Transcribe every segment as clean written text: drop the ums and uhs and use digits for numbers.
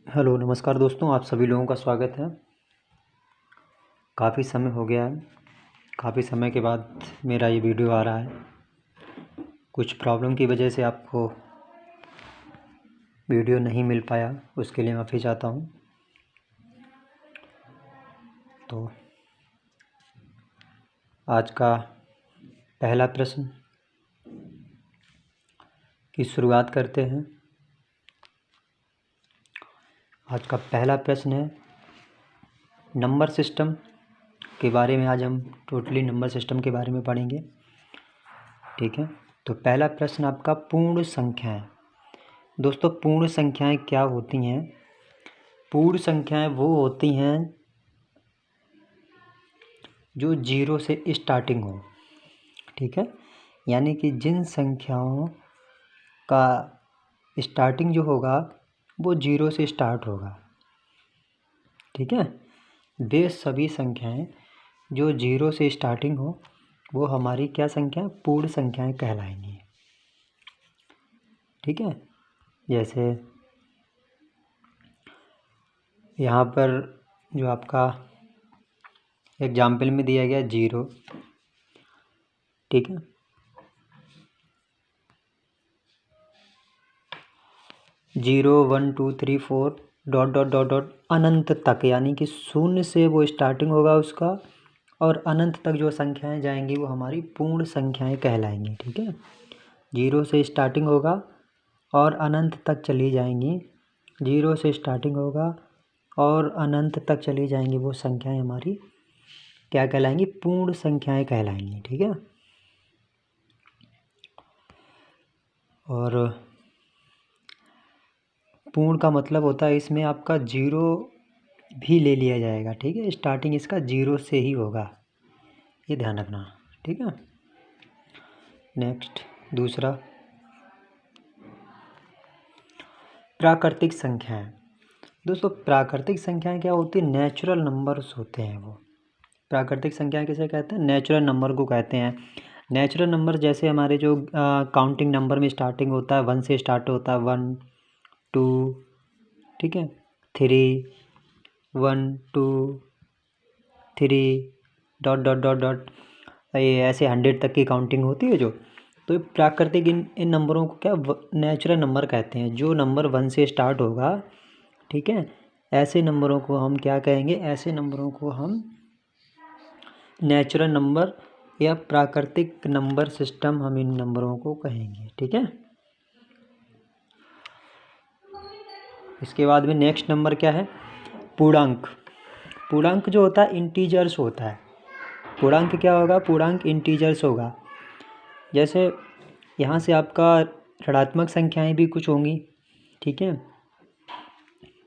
Hello नमस्कार दोस्तों, आप सभी लोगों का स्वागत है। काफ़ी समय हो गया है, काफ़ी समय के बाद मेरा ये वीडियो आ रहा है। कुछ प्रॉब्लम की वजह से आपको वीडियो नहीं मिल पाया, उसके लिए माफ़ी चाहता हूँ। तो आज का पहला प्रश्न की शुरुआत करते हैं। आज का पहला प्रश्न है नंबर सिस्टम के बारे में। आज हम टोटली नंबर सिस्टम के बारे में पढ़ेंगे, ठीक है। तो पहला प्रश्न आपका पूर्ण संख्याएं। दोस्तों, पूर्ण संख्याएं क्या होती हैं? पूर्ण संख्याएं वो होती हैं जो जीरो से स्टार्टिंग हो, ठीक है। यानी कि जिन संख्याओं का स्टार्टिंग जो होगा वो जीरो से स्टार्ट होगा, ठीक है। वे सभी संख्याएं जो जीरो से स्टार्टिंग हो वो हमारी क्या संख्या? पूर्ण संख्याएं कहलाएंगी, ठीक है। जैसे यहाँ पर जो आपका एग्जाम्पल में दिया गया 0, ठीक है। 0 1 2 3 4 डॉट डॉट डॉट डॉट अनंत तक, यानी कि शून्य से वो स्टार्टिंग होगा उसका और अनंत तक जो संख्याएं जाएंगी वो हमारी पूर्ण संख्याएं कहलाएंगी, ठीक है। 0 से स्टार्टिंग होगा और अनंत तक चली जाएंगी। 0 से स्टार्टिंग होगा और अनंत तक चली जाएंगी वो संख्याएं हमारी क्या कहलाएंगी? पूर्ण संख्याएं कहलाएंगी, ठीक है। और पूर्ण का मतलब होता है इसमें आपका 0 भी ले लिया जाएगा, ठीक है। स्टार्टिंग इसका 0 से ही होगा, ये ध्यान रखना, ठीक है। नेक्स्ट दूसरा, प्राकृतिक संख्याएं। दोस्तों, प्राकृतिक संख्याएं क्या होती है? नेचुरल नंबर्स होते हैं वो। प्राकृतिक संख्याएं किसे कहते हैं? नेचुरल नंबर को कहते हैं। नेचुरल नंबर जैसे हमारे जो काउंटिंग नंबर में स्टार्टिंग होता है 1 से स्टार्ट होता है, 1 2, ठीक है, 3, 1 2 3 डॉट डॉट डॉट डॉट, ये ऐसे 100 तक की काउंटिंग होती है जो। तो ये प्राकृतिक इन नंबरों को क्या नेचुरल नंबर कहते हैं। जो नंबर 1 से स्टार्ट होगा, ठीक है, ऐसे नंबरों को हम क्या कहेंगे? ऐसे नंबरों को हम नेचुरल नंबर या प्राकृतिक नंबर सिस्टम, हम इन नंबरों को कहेंगे, ठीक है। इसके बाद में नेक्स्ट नंबर क्या है? पूर्णांक। पूर्णांक जो होता है इंटीजर्स होता है। पूर्णांक क्या होगा? पूर्णांक इंटीजर्स होगा। जैसे यहाँ से आपका ऋणात्मक संख्याएं भी कुछ होंगी, ठीक है।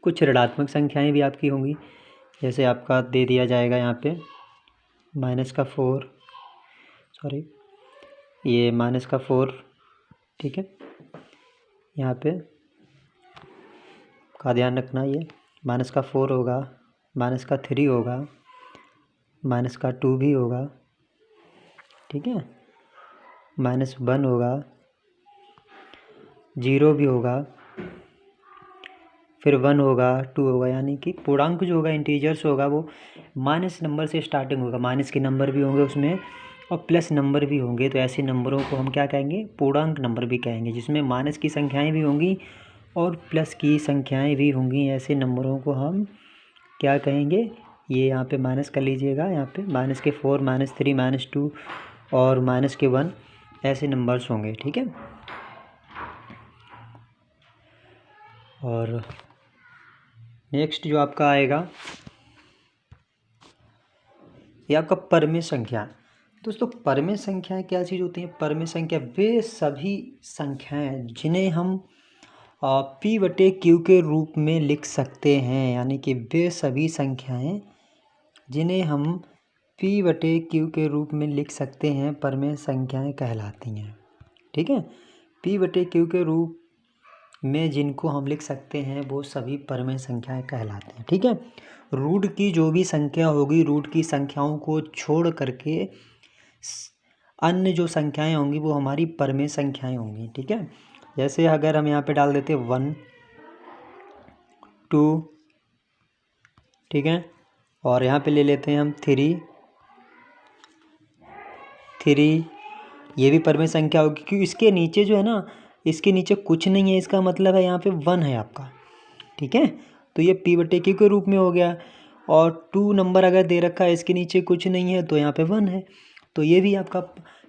कुछ ऋणात्मक संख्याएं भी आपकी होंगी। जैसे आपका दे दिया जाएगा यहाँ पे -4, सॉरी, ये -4, ठीक है। यहाँ पे का ध्यान रखना, ये -4 होगा, -3 होगा, -2 भी होगा, ठीक है, -1 होगा, 0 भी होगा, फिर 1 होगा, 2 होगा। यानी कि पूर्णांक जो होगा इंटीजर्स होगा वो माइनस नंबर से स्टार्टिंग होगा। माइनस के नंबर भी होंगे उसमें और प्लस नंबर भी होंगे। तो ऐसे नंबरों को हम क्या कहेंगे? पूर्णांक नंबर भी कहेंगे, जिसमें माइनस की संख्याएं भी होंगी और प्लस की संख्याएं भी होंगी। ऐसे नंबरों को हम क्या कहेंगे? ये यहाँ पे माइनस कर लीजिएगा, यहाँ पे -4 -3 -2 और -1 ऐसे नंबर्स होंगे, ठीक है। और नेक्स्ट जो आपका आएगा ये आपका परमेय संख्या। दोस्तों, परमेय संख्याएं क्या चीज़ होती हैं? परमेय संख्या वे सभी संख्याएं जिन्हें हम P/Q के रूप में लिख सकते हैं। यानी कि वे सभी संख्याएं जिन्हें हम P/Q के रूप में लिख सकते हैं परमेय संख्याएं कहलाती हैं, ठीक है। P/Q के रूप में जिनको हम लिख सकते हैं वो सभी परमेय संख्याएं कहलाती हैं, ठीक है। रूट की जो भी संख्या होगी, रूट की संख्याओं को छोड़ करके अन्य जो संख्याएं होंगी वो हमारी परमेय संख्याएं होंगी, ठीक है। जैसे अगर हम यहाँ पे डाल देते 1, 2, ठीक है, और यहाँ पे ले लेते हैं हम 3, ये भी परमेय संख्या होगी क्योंकि इसके नीचे जो है ना, इसके नीचे कुछ नहीं है, इसका मतलब है यहाँ पे 1 है आपका, ठीक है। तो ये P/Q के रूप में हो गया। और 2 नंबर अगर दे रखा है, इसके नीचे कुछ नहीं है, तो यहाँ पे 1 है, तो ये भी आपका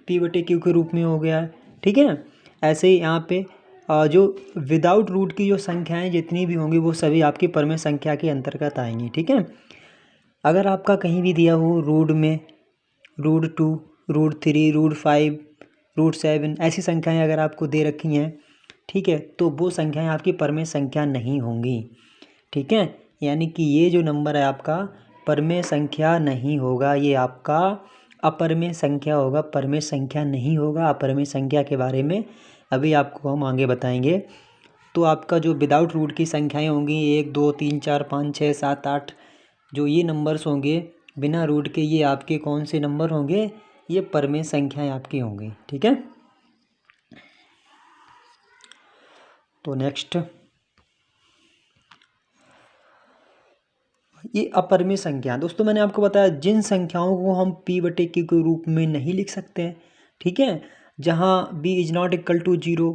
P/Q के रूप में हो गया, ठीक है। ऐसे ही यहाँ पे जो विदाउट रूट की जो संख्याएं जितनी भी होंगी वो सभी आपकी परमेय संख्या के अंतर्गत आएंगी, ठीक है। अगर आपका कहीं भी दिया हो रूट में √2, √3, √5, √7 ऐसी संख्याएं अगर आपको दे रखी हैं, ठीक है, तो वो संख्याएं आपकी परमेय संख्या नहीं होंगी, ठीक है। यानी कि ये जो नंबर है आपका परमेय संख्या नहीं होगा, ये आपका अपरमेय संख्या होगा, परमेय संख्या नहीं होगा। अपरमेय संख्या के बारे में अभी आपको हम आगे बताएंगे। तो आपका जो विदाउट रूट की संख्याएं होंगी 1, 2, 3, 4, 5, 6, 7, 8 जो ये नंबर्स होंगे बिना रूट के, ये आपके कौन से नंबर होंगे? ये परमेय संख्याएं आपकी होंगी, ठीक है। तो नेक्स्ट ये अपरमेय संख्या। दोस्तों मैंने आपको बताया जिन संख्याओं को हम P/Q के रूप में नहीं लिख सकते हैं, ठीक है, जहाँ b is not equal to 0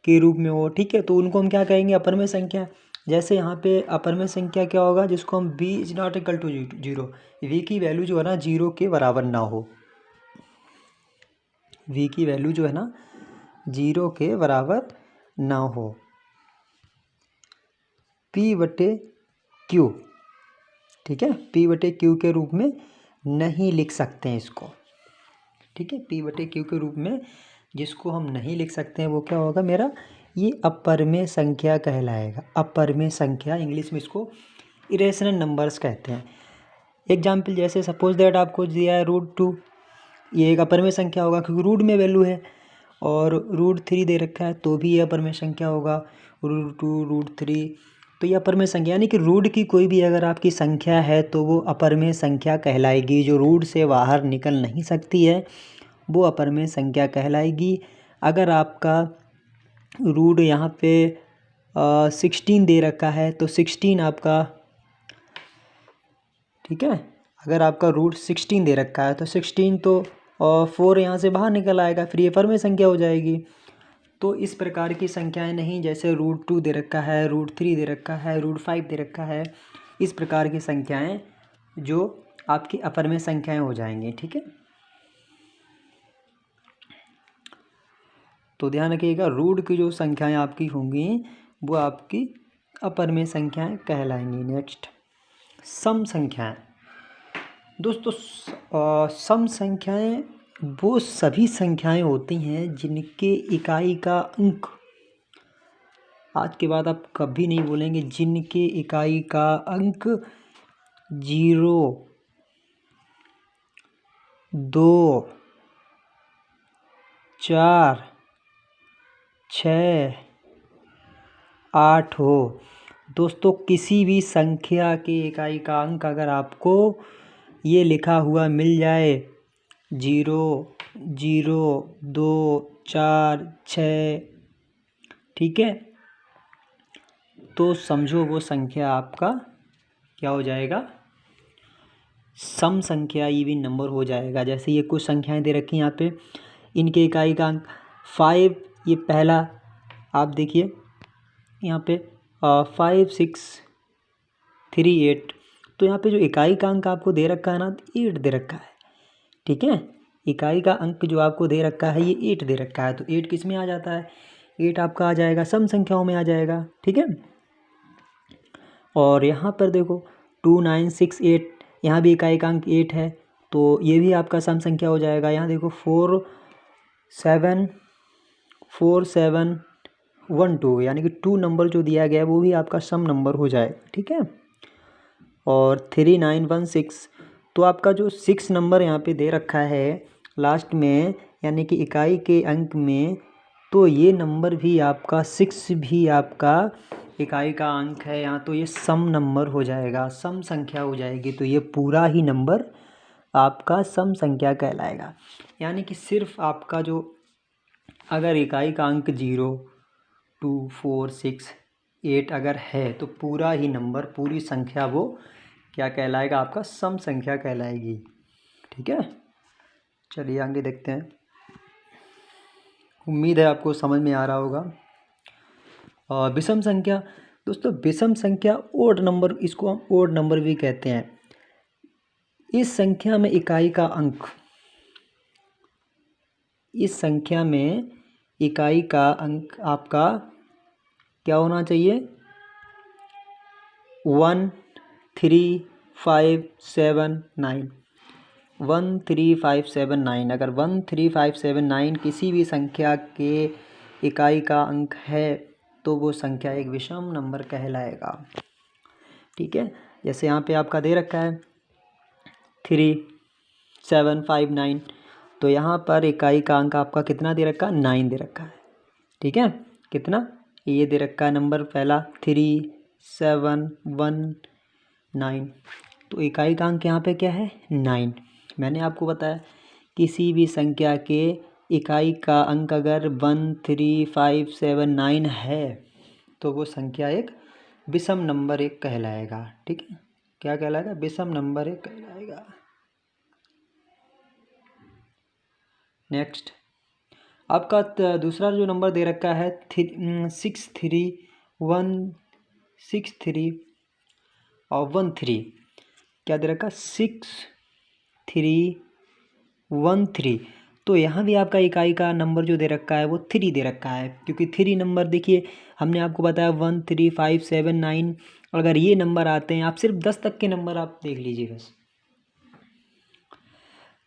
के रूप में हो, ठीक है, तो उनको हम क्या कहेंगे? अपरमेय संख्या। जैसे यहाँ पे अपरमेय संख्या क्या होगा? जिसको हम b is not equal to 0, v की वैल्यू जो है ना 0 के बराबर ना हो, v की वैल्यू जो है ना 0 के बराबर ना हो, P/Q, ठीक है, P/Q के रूप में नहीं लिख सकते हैं इसको, ठीक है। P/Q के रूप में जिसको हम नहीं लिख सकते हैं वो क्या होगा मेरा? ये अपरमेय संख्या कहलाएगा। अपरमेय संख्या, इंग्लिश में इसको इरेशनल नंबर्स कहते हैं। एग्जाम्पल जैसे सपोज दैट आपको दिया है √2, ये एक अपरमेय संख्या होगा क्योंकि रूट में वैल्यू है, और √3 दे रखा है तो भी ये अपरमेय संख्या होगा, √2, √3, तो ये अपरमेय संख्या। यानी कि रूट की कोई भी अगर आपकी संख्या है तो वो अपरमेय संख्या कहलाएगी। जो रूट से बाहर निकल नहीं सकती है वो अपरमेय संख्या कहलाएगी। अगर आपका रूट यहाँ पे 16 दे रखा है तो 16 आपका, ठीक है, अगर आपका रूट 16 दे रखा है तो 16 तो 4 यहाँ से बाहर निकल आएगा, फिर ये परमेय संख्या हो जाएगी। तो इस प्रकार की संख्याएं नहीं, जैसे √2 दे रखा है, √3 दे रखा है, √5 दे रखा है, इस प्रकार की संख्याएं जो आपकी अपरमेय संख्याएं हो जाएंगी, ठीक है। तो ध्यान रखिएगा रूट की जो संख्याएं आपकी होंगी वो आपकी अपरमेय संख्याएं कहलाएंगी। नेक्स्ट सम संख्याएं। दोस्तों सम संख्याएं वो सभी संख्याएं होती हैं जिनके इकाई का अंक, आज के बाद आप कभी नहीं बोलेंगे जिनके इकाई का अंक 0, 2, 4, 6, 8 हो। दोस्तों किसी भी संख्या के इकाई का अंक अगर आपको ये लिखा हुआ मिल जाए 0, 0, 2, 4, 6, ठीक है, तो समझो वो संख्या आपका क्या हो जाएगा? सम संख्या इवन नंबर हो जाएगा। जैसे ये कुछ संख्याएं दे रखी हैं यहाँ पे, इनके इकाई का अंक 5, ये पहला आप देखिए यहाँ पे 5, 6, 3, 8, तो यहाँ पे जो इकाई का अंक आपको दे रखा है ना 8 दे रखा है, ठीक है। इकाई का अंक जो आपको दे रखा है ये 8 दे रखा है, तो 8 किस में आ जाता है? 8 आपका आ जाएगा सम संख्याओं में आ जाएगा, ठीक है। और यहाँ पर देखो 2, 9, 6, 8, यहाँ भी इकाई का अंक 8 है, तो ये भी आपका सम संख्या हो जाएगा। यहाँ देखो 4, 7, 4, 7, 1, 2, यानी कि 2 नंबर जो दिया गया है वो भी आपका सम नंबर हो जाएगा, ठीक है। और 3, 9, 1, 6, तो आपका जो 6 नंबर यहाँ पे दे रखा है लास्ट में, यानी कि इकाई के अंक में, तो ये नंबर भी आपका 6 भी आपका इकाई का अंक है यहाँ, तो ये सम नंबर हो जाएगा, सम संख्या हो जाएगी। तो ये पूरा ही नंबर आपका सम संख्या कहलाएगा। यानी कि सिर्फ आपका जो अगर इकाई का अंक 0, 2, 4, 6 8 अगर है तो पूरा ही नंबर, पूरी संख्या वो क्या कहलाएगा, आपका सम संख्या कहलाएगी। ठीक है, चलिए आगे देखते हैं। उम्मीद है आपको समझ में आ रहा होगा। और विषम संख्या, दोस्तों विषम संख्या ओड नंबर, इसको हम ओड नंबर भी कहते हैं। इस संख्या में इकाई का अंक, इस संख्या में इकाई का अंक आपका क्या होना चाहिए, 1 3 5 7 9, 1 3 5 7 9। अगर 1 3 5 7 9 किसी भी संख्या के इकाई का अंक है तो वो संख्या एक विषम नंबर कहलाएगा। ठीक है, जैसे यहाँ पे आपका दे रखा है 3 7 5 9, तो यहाँ पर इकाई का अंक आपका कितना दे रखा है, 9 दे रखा है। ठीक है, कितना, ये दे रखा है नंबर पहला 3 7 1 9, तो इकाई का अंक यहाँ पे क्या है, 9। मैंने आपको बताया किसी भी संख्या के इकाई का अंक अगर 1 3 5 7 9 है तो वो संख्या एक विषम नंबर एक कहलाएगा। ठीक है, क्या कहलाएगा, विषम नंबर एक कहलाएगा। नेक्स्ट, आपका दूसरा जो नंबर दे रखा है 6 3 1 6 3 और 1 3, क्या दे रखा, 6 3 1 3, तो यहाँ भी आपका इकाई का नंबर जो दे रखा है वो 3 दे रखा है, क्योंकि 3 नंबर देखिए हमने आपको बताया 1 3 5 7 9, अगर ये नंबर आते हैं, आप सिर्फ 10 तक के नंबर आप देख लीजिए बस,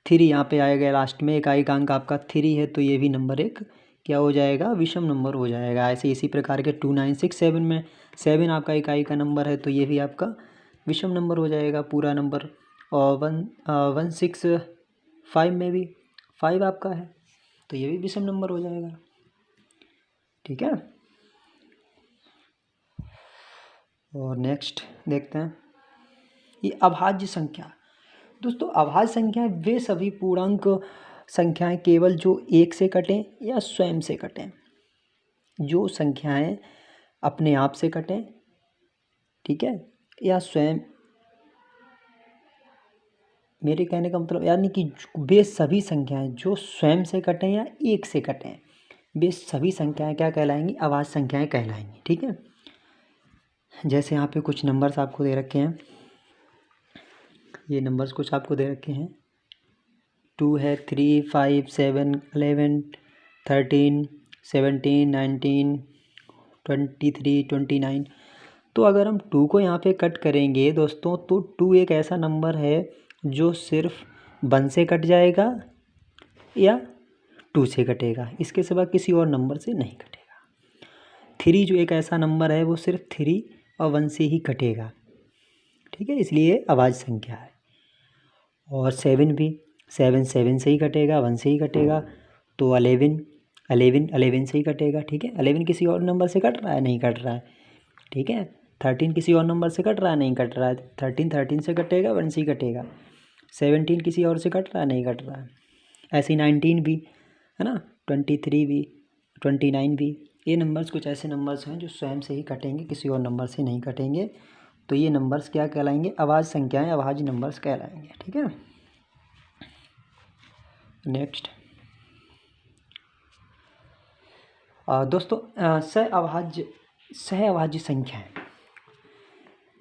3 यहाँ पे आएगा लास्ट में, इकाई का अंक आपका 3 है, तो ये भी नंबर एक क्या हो जाएगा, विषम नंबर हो जाएगा। ऐसे इसी प्रकार के 2 9 6 7 में 7 आपका इकाई का नंबर है, तो ये भी आपका विषम नंबर हो जाएगा पूरा नंबर। और 1 6 5 में भी 5 आपका है, तो ये भी विषम नंबर हो जाएगा। ठीक है, और नेक्स्ट देखते हैं ये अभाज्य संख्या। दोस्तों अभाज्य संख्याएं वे सभी पूर्णांक संख्याएं केवल जो एक से कटें या स्वयं से कटें, जो संख्याएं अपने आप से कटें, ठीक है, या स्वयं, मेरे कहने का मतलब यानी कि वे सभी संख्याएं जो स्वयं से कटें या एक से कटें, वे सभी संख्याएं क्या कहलाएंगी, अभाज्य संख्याएं कहलाएंगी। ठीक है, जैसे यहाँ पे कुछ नंबर्स आपको दे रखे हैं, ये नंबर्स कुछ आपको दे रखे हैं, 2 है, 3 5 7 11 13 17 19 23 29। तो अगर हम 2 को यहाँ पे कट करेंगे दोस्तों, तो 2 एक ऐसा नंबर है जो सिर्फ 1 से कट जाएगा या 2 से कटेगा, इसके सिवा किसी और नंबर से नहीं कटेगा। 3 जो एक ऐसा नंबर है वो सिर्फ 3 और 1 से ही कटेगा। ठीक है, इसलिए अभाज्य संख्या है। और 7 भी, 7 7 से ही कटेगा, 1 से ही कटेगा, तो 11 11 11 से ही कटेगा। ठीक है, 11 किसी और नंबर से कट रहा है, नहीं कट रहा है। ठीक है, 13 किसी और नंबर से कट रहा है, नहीं कट रहा है, 13 13 से कटेगा, 1 से ही कटेगा। 17 किसी और से कट रहा है, नहीं कट रहा है। ऐसे ही 19 भी है ना, 23 भी, 29 भी, ये नंबर्स कुछ ऐसे नंबर्स हैं जो स्वयं से ही कटेंगे, किसी और नंबर से नहीं कटेंगे, तो ये नंबर्स क्या कहलाएंगे, अभाज्य संख्याएं, अभाज्य नंबर्स कहलाएंगे। ठीक है, नेक्स्ट दोस्तों सह अभाज्य संख्याएं,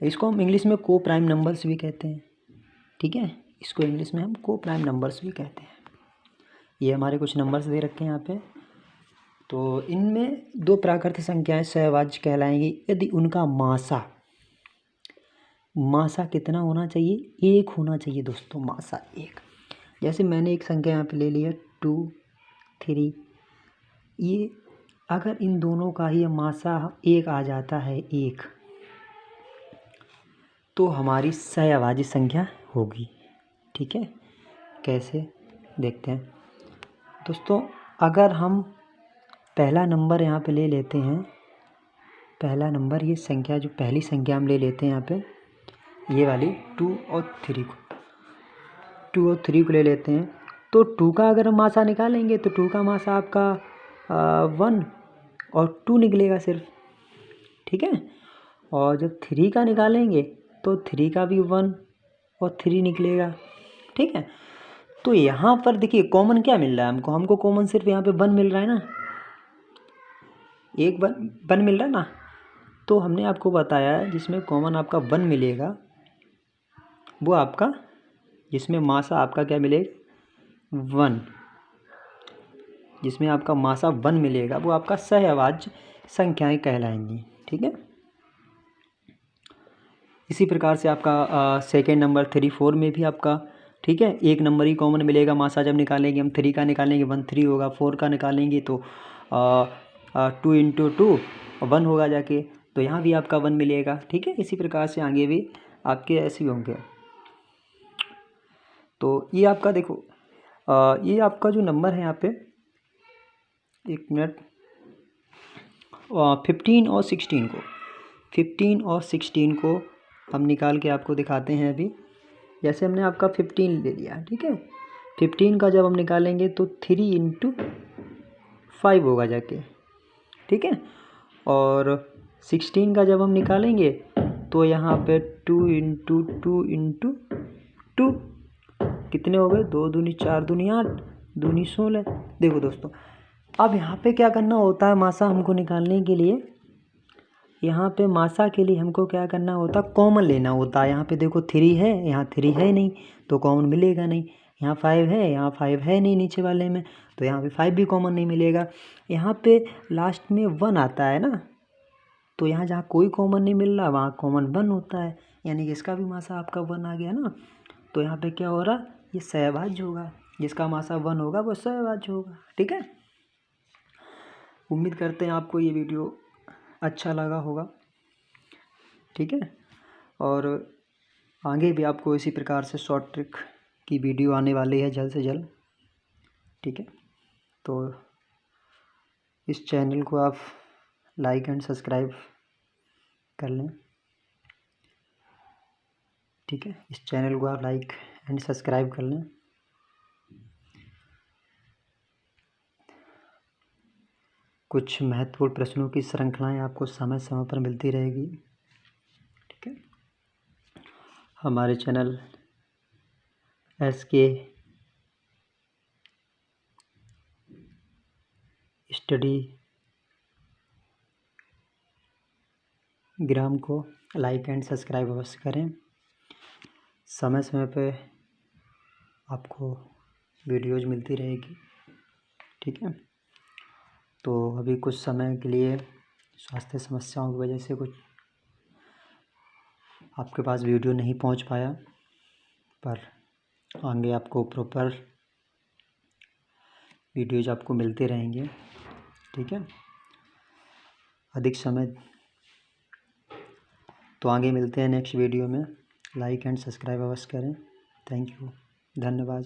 इसको हम इंग्लिश में को प्राइम नंबर्स भी कहते हैं। ठीक है, इसको इंग्लिश में हम को प्राइम नंबर्स भी कहते हैं। ये हमारे कुछ नंबर्स दे रखे हैं यहाँ पे, तो इनमें 2 प्राकृतिक संख्याएं सहअभाज्य कहलाएंगी यदि उनका मासा कितना होना चाहिए, 1 होना चाहिए दोस्तों, मासा 1। जैसे मैंने एक संख्या यहाँ पे ले लिया 2 3, ये अगर इन दोनों का ही मासा 1 आ जाता है 1, तो हमारी सहअभाज्य संख्या होगी। ठीक है, कैसे देखते हैं दोस्तों, अगर हम पहला नंबर यहाँ पे ले लेते हैं, पहला नंबर, ये संख्या जो पहली संख्या हम ले लेते हैं यहाँ पे, ये वाली 2 और 3 को, 2 और 3 को ले लेते हैं, तो 2 का अगर हम मासा निकालेंगे तो 2 का मासा आपका 1 और 2 निकलेगा सिर्फ। ठीक है। और जब 3 का निकालेंगे तो 3 का भी 1 और 3 निकलेगा, ठीक है। तो यहाँ पर देखिए कॉमन क्या मिल रहा है हमको कॉमन सिर्फ यहाँ पे 1 मिल रहा है ना, एक 1 मिल रहा है ना। तो हमने आपको बताया है जिसमें कॉमन आपका 1 मिलेगा वो आपका, जिसमें मासा आपका क्या मिलेगा 1, जिसमें आपका मासा 1 मिलेगा वो आपका सहअभाज्य संख्याएं कहलाएंगी, ठीक है। इसी प्रकार से आपका सेकेंड नंबर 3, 4 में भी आपका, ठीक है, एक नंबर ही कॉमन मिलेगा। मासा जब निकालेंगे हम 3 का निकालेंगे 1 3 होगा, 4 का निकालेंगे तो 2 इंटू 2 1 होगा जाके, तो यहाँ भी आपका 1 मिलेगा, ठीक है। इसी प्रकार से आगे भी आपके ऐसे ही होंगे। तो ये आपका देखो ये आपका जो नंबर है यहाँ पे, एक मिनट, 15 और 16 को हम निकाल के आपको दिखाते हैं अभी। जैसे हमने आपका 15 ले लिया, ठीक है। 15 का जब हम निकालेंगे तो 3 इंटू 5 होगा जाके, ठीक है। और 16 का जब हम निकालेंगे तो यहाँ पे 2 इंटू 2 कितने हो गए, 2 दूनी 4 दूनी 8 दूनी 16। देखो दोस्तों, अब यहाँ पे क्या करना होता है, मासा हमको निकालने के लिए, यहाँ पे मासा के लिए हमको क्या करना होता है, कॉमन लेना होता है। यहाँ पे देखो 3 है, यहाँ 3 है नहीं तो कॉमन मिलेगा नहीं। यहाँ 5 है, यहाँ 5 है नहीं नीचे वाले में, तो यहाँ पे 5 भी कॉमन नहीं मिलेगा। यहाँ पे लास्ट में 1 आता है ना, तो यहाँ जहाँ कोई कॉमन नहीं मिल रहा वहाँ कॉमन 1 होता है, यानी कि इसका भी मासा आपका 1 आ गया ना। तो यहाँ पे क्या हो रहा, ये सहभाज्य होगा, जिसका मासा 1 होगा वो सहभाज्य होगा, ठीक है। उम्मीद करते हैं आपको ये वीडियो अच्छा लगा होगा, ठीक है। और आगे भी आपको इसी प्रकार से शॉर्ट ट्रिक की वीडियो आने वाली है जल्द से जल्द, ठीक है। तो इस चैनल को आप लाइक एंड सब्सक्राइब कर लें, ठीक है। इस चैनल को आप लाइक एंड सब्सक्राइब कर लें। कुछ महत्वपूर्ण प्रश्नों की श्रृंखलाएं आपको समय समय पर मिलती रहेगी, ठीक है। हमारे चैनल SK स्टडी ग्राम को लाइक एंड सब्सक्राइब अवश्य करें। समय समय पे आपको वीडियोज़ मिलती रहेगी, ठीक है। तो अभी कुछ समय के लिए स्वास्थ्य समस्याओं की वजह से कुछ आपके पास वीडियो नहीं पहुंच पाया, पर आगे आपको प्रॉपर वीडियोज आपको मिलते रहेंगे, ठीक है। अधिक समय, तो आगे मिलते हैं नेक्स्ट वीडियो में। लाइक एंड सब्सक्राइब अवश्य करें। थैंक यू, धन्यवाद।